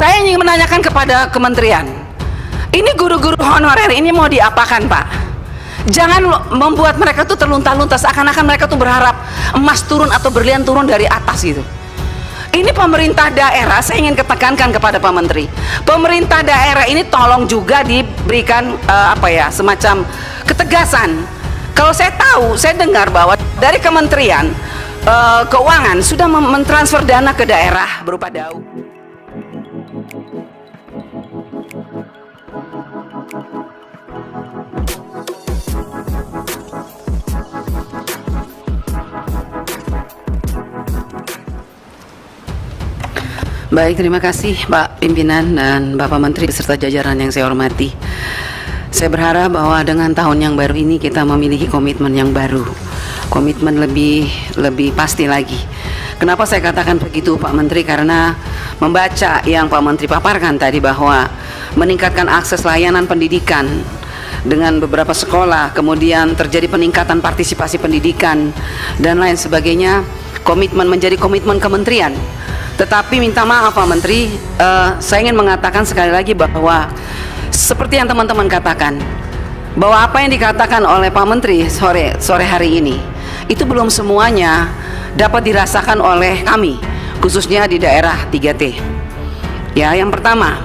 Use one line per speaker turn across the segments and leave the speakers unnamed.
Saya ingin menanyakan kepada kementerian, ini guru-guru honorer ini mau diapakan, Pak? Jangan membuat mereka tuh terlunta-lunta seakan-akan mereka tuh berharap emas turun atau berlian turun dari atas gitu. Ini pemerintah daerah, saya ingin ketekankan kepada Pak Menteri, pemerintah daerah ini tolong juga diberikan semacam ketegasan. Kalau saya tahu, saya dengar bahwa dari Kementerian Keuangan sudah mentransfer dana ke daerah berupa DAU. Baik, terima kasih Pak Pimpinan dan Bapak Menteri beserta jajaran yang saya hormati. Saya berharap bahwa dengan tahun yang baru ini kita memiliki komitmen yang baru, komitmen lebih pasti lagi. Kenapa saya katakan begitu Pak Menteri? Karena membaca yang Pak Menteri paparkan tadi bahwa meningkatkan akses layanan pendidikan dengan beberapa sekolah, kemudian terjadi peningkatan partisipasi pendidikan dan lain sebagainya, komitmen menjadi komitmen kementerian. Tetapi minta maaf Pak Menteri, saya ingin mengatakan sekali lagi bahwa seperti yang teman-teman katakan, bahwa apa yang dikatakan oleh Pak Menteri sore hari ini itu belum semuanya dapat dirasakan oleh kami, khususnya di daerah 3T. Ya, yang pertama,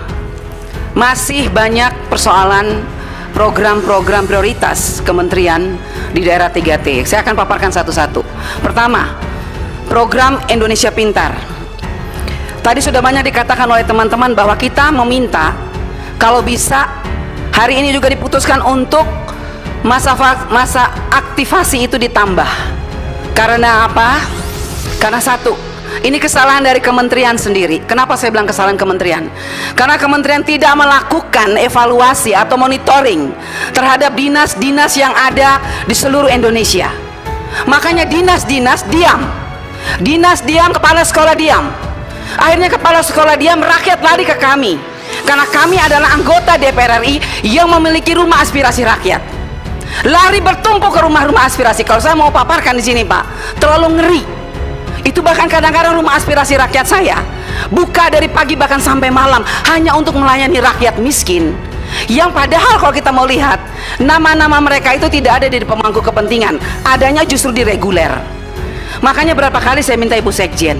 masih banyak persoalan program-program prioritas kementerian di daerah 3T. Saya akan paparkan satu-satu. Pertama, program Indonesia Pintar. Tadi sudah banyak dikatakan oleh teman-teman bahwa kita meminta kalau bisa hari ini juga diputuskan untuk masa aktivasi itu ditambah. Karena apa? Karena satu, ini kesalahan dari kementerian sendiri. Kenapa saya bilang kesalahan kementerian? Karena kementerian tidak melakukan evaluasi atau monitoring terhadap dinas-dinas yang ada di seluruh Indonesia. Makanya dinas-dinas diam. Dinas diam, kepala sekolah diam. Akhirnya kepala sekolah diam, rakyat lari ke kami. Karena kami adalah anggota DPR RI yang memiliki rumah aspirasi rakyat. Lari bertumpuk ke rumah-rumah aspirasi. Kalau saya mau paparkan di sini Pak, terlalu ngeri. Itu bahkan kadang-kadang rumah aspirasi rakyat saya buka dari pagi bahkan sampai malam hanya untuk melayani rakyat miskin. Yang padahal kalau kita mau lihat, nama-nama mereka itu tidak ada di pemangku kepentingan, adanya justru di reguler. Makanya berapa kali saya minta Ibu Sekjen,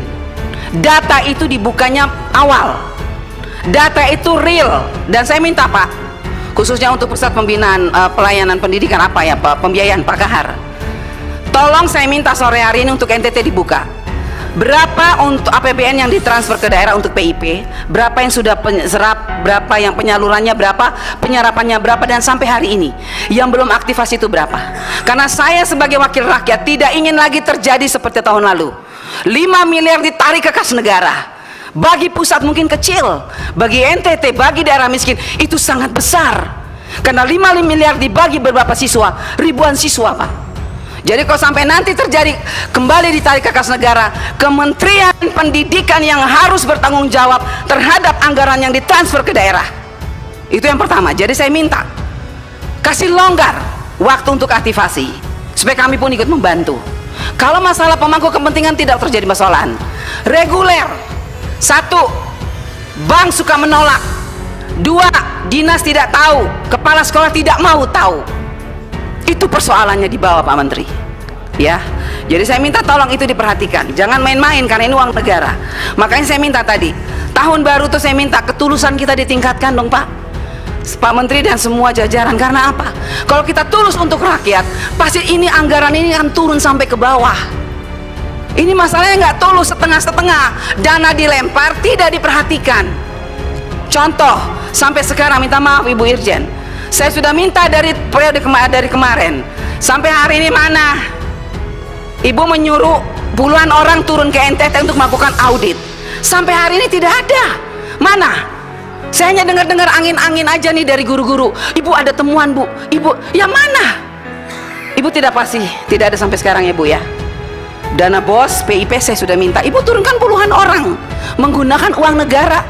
data itu dibukanya awal, data itu real. Dan saya minta Pak, khususnya untuk pusat pembinaan pelayanan pendidikan pembiayaan Pak Kahar, tolong saya minta sore hari ini untuk NTT dibuka. Berapa untuk APBN yang ditransfer ke daerah untuk PIP, berapa yang sudah serap, berapa yang penyalurannya berapa, penyerapannya berapa, dan sampai hari ini yang belum aktivasi itu berapa. Karena saya sebagai wakil rakyat tidak ingin lagi terjadi seperti tahun lalu, 5 miliar ditarik ke kas negara. Bagi pusat mungkin kecil, bagi NTT, bagi daerah miskin itu sangat besar. Karena 5 miliar dibagi beberapa siswa, ribuan siswa Pak. Jadi kalau sampai nanti terjadi kembali ditarik ke kas negara, Kementerian Pendidikan yang harus bertanggung jawab terhadap anggaran yang ditransfer ke daerah. Itu yang pertama. Jadi saya minta kasih longgar waktu untuk aktivasi supaya kami pun ikut membantu. Kalau masalah pemangku kepentingan tidak terjadi masalah. Reguler, satu, bank suka menolak. Dua, dinas tidak tahu, kepala sekolah tidak mau tahu. Itu persoalannya di bawah Pak Menteri. Ya, jadi saya minta tolong itu diperhatikan. Jangan main-main karena ini uang negara. Makanya saya minta tadi, tahun baru tuh saya minta ketulusan kita ditingkatkan dong Pak. Pak Menteri dan semua jajaran. Karena apa? Kalau kita tulus untuk rakyat, pasti ini anggaran ini akan turun sampai ke bawah. Ini masalahnya nggak tulus, setengah-setengah. Dana dilempar, tidak diperhatikan. Contoh, sampai sekarang minta maaf Ibu Irjen, saya sudah minta dari periode dari kemarin sampai hari ini mana? Ibu menyuruh puluhan orang turun ke NTT untuk melakukan audit. Sampai hari ini tidak ada. Mana? Saya hanya dengar-dengar angin-angin aja nih dari guru-guru. Ibu ada temuan Bu. Ibu, yang mana? Ibu tidak pasti, tidak ada sampai sekarang ya Bu ya. Dana BOS, PIP saya sudah minta. Ibu turunkan puluhan orang menggunakan uang negara.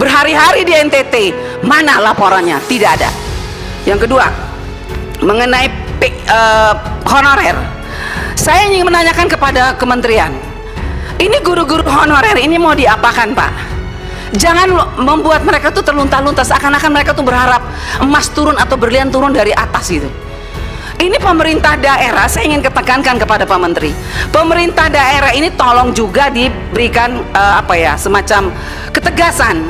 Berhari-hari di NTT, mana laporannya? Tidak ada. Yang kedua, mengenai honorer, saya ingin menanyakan kepada kementerian, ini guru-guru honorer ini mau diapakan Pak? Jangan membuat mereka tuh terlunta-lunta seakan-akan mereka tuh berharap emas turun atau berlian turun dari atas gitu. Ini pemerintah daerah, saya ingin ketekankan kepada Pak Menteri, pemerintah daerah ini tolong juga diberikan semacam ketegasan.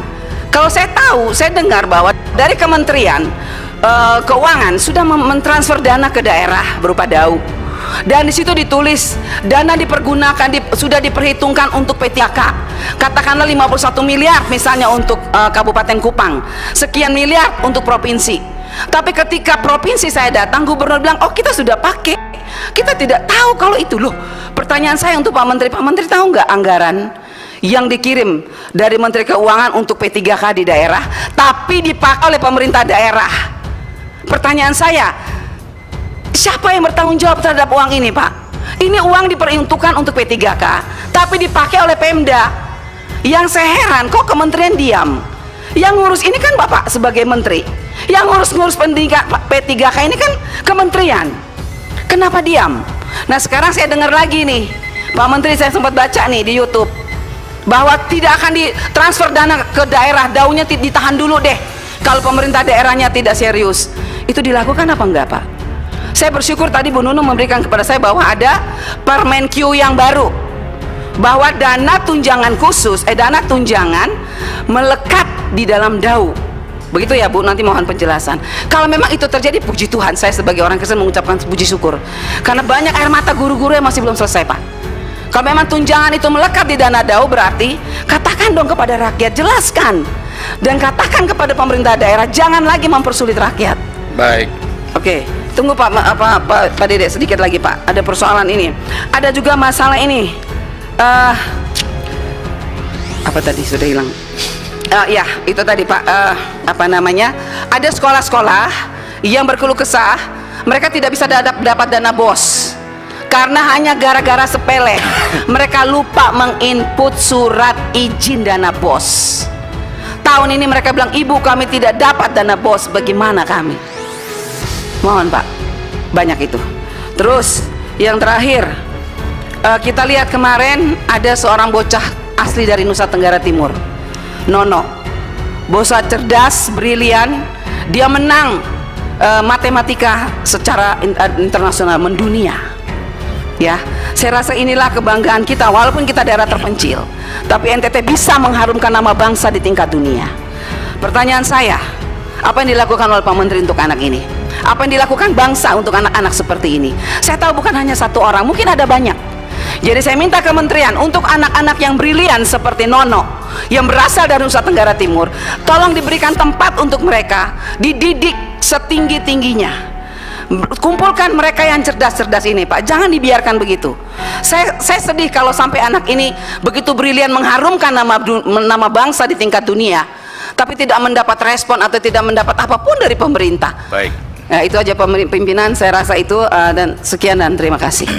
Kalau saya tahu, saya dengar bahwa dari Kementerian Keuangan sudah mentransfer dana ke daerah berupa DAU. Dan di situ ditulis dana dipergunakan sudah diperhitungkan untuk P3K. Katakanlah 51 miliar misalnya untuk Kabupaten Kupang, sekian miliar untuk provinsi. Tapi ketika provinsi saya datang, gubernur bilang, oh kita sudah pakai, kita tidak tahu kalau itu. Loh, pertanyaan saya untuk Pak Menteri tahu nggak anggaran yang dikirim dari Menteri Keuangan untuk P3K di daerah tapi dipakai oleh pemerintah daerah? Pertanyaan saya, siapa yang bertanggung jawab terhadap uang ini, Pak? Ini uang diperuntukkan untuk P3K tapi dipakai oleh Pemda. Yang saya heran, kok kementerian diam? Yang ngurus ini kan Bapak sebagai menteri, yang ngurus pendidikan P3K ini kan kementerian. Kenapa diam? Nah sekarang saya dengar lagi nih, Pak Menteri, saya sempat baca nih di YouTube bahwa tidak akan ditransfer dana ke daerah, daunya ditahan dulu deh kalau pemerintah daerahnya tidak serius. Itu dilakukan apa enggak, Pak? Saya bersyukur tadi Bu Nunung memberikan kepada saya bahwa ada Permenkyu yang baru, bahwa dana tunjangan khusus, dana tunjangan melekat di dalam DAU. Begitu ya Bu, nanti mohon penjelasan. Kalau memang itu terjadi, puji Tuhan, saya sebagai orang Kristen mengucapkan puji syukur. Karena banyak air mata guru-guru yang masih belum selesai, Pak. Kalau memang tunjangan itu melekat di dana DAU, berarti katakan dong kepada rakyat, jelaskan. Dan katakan kepada pemerintah daerah, jangan lagi mempersulit rakyat.
Baik.
Oke, tunggu Pak Dede sedikit lagi Pak. Ada persoalan ini. Ada juga masalah ini. Apa tadi sudah hilang? Ya, itu tadi Pak. Ada sekolah-sekolah yang berkeluh kesah, mereka tidak bisa dapat dana BOS karena hanya gara-gara sepele. Mereka lupa menginput surat izin dana BOS. Tahun ini mereka bilang, ibu kami tidak dapat dana BOS, bagaimana kami? Mohon Pak, banyak itu. Terus yang terakhir, kita lihat kemarin ada seorang bocah asli dari Nusa Tenggara Timur, Nono, bocah cerdas, brilian, dia menang matematika secara internasional, mendunia. Ya, saya rasa inilah kebanggaan kita, walaupun kita daerah terpencil, tapi NTT bisa mengharumkan nama bangsa di tingkat dunia. Pertanyaan saya, apa yang dilakukan oleh Pak Menteri untuk anak ini? Apa yang dilakukan bangsa untuk anak-anak seperti ini? Saya tahu bukan hanya satu orang, mungkin ada banyak. Jadi saya minta kementerian untuk anak-anak yang brilian seperti Nono, yang berasal dari Nusa Tenggara Timur, tolong diberikan tempat untuk mereka, dididik setinggi-tingginya. Kumpulkan mereka yang cerdas-cerdas ini, Pak. Jangan dibiarkan begitu. Saya sedih kalau sampai anak ini begitu brilian mengharumkan nama bangsa di tingkat dunia, tapi tidak mendapat respon atau tidak mendapat apapun dari pemerintah.
Baik.
Nah, itu aja pimpinan, saya rasa itu, dan sekian dan terima kasih.